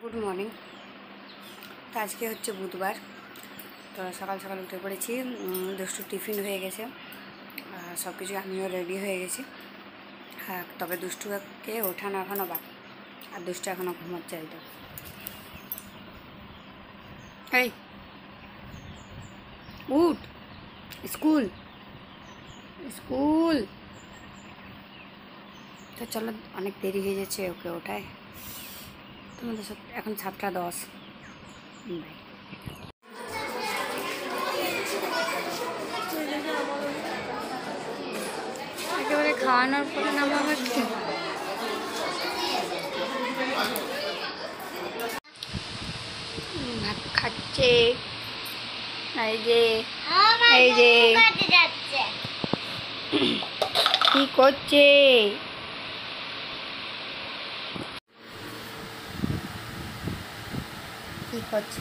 Good morning. তো আজকে হচ্ছে বুধবার। তো সকাল সকাল উঠে পড়েছি। দুষ্টু টিফিন হয়ে গেছে, সব কিছু আমিও রেডি হয়ে গেছি। হ্যাঁ, তবে দুষ্টুকে ওঠানো এখনও বাকি, আর দুষ্টু এখনও ঘুমাচ্ছে। একদম এই উঠ, স্কুল স্কুল। তো চলো, অনেক দেরি হয়ে যাচ্ছে ওকে ওঠায়। তোমাদের সব এখন 7:10। একেবারে খাওয়ানোর পরে নামা হচ্ছে। ভাত খাচ্ছে, এই যে এই যে কি করছে, কি করছে?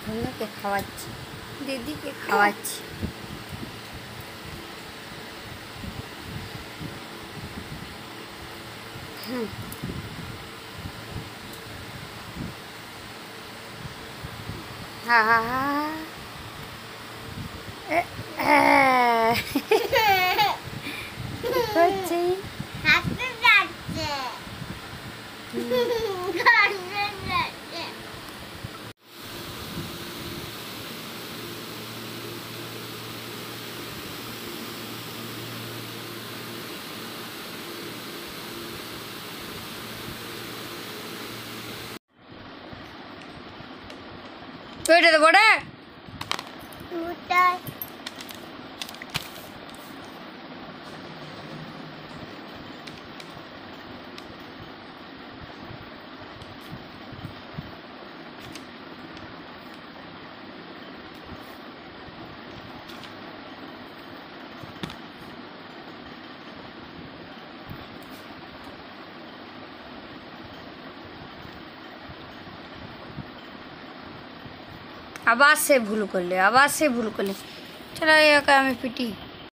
ধনুকে খাওয়াচ্ছি, দিদিকে খাওয়াচ্ছি। হা হা হা করছি। ওইটা তো বড় আবার সে ভুল করলে, চলো ওকে আমি পিটি।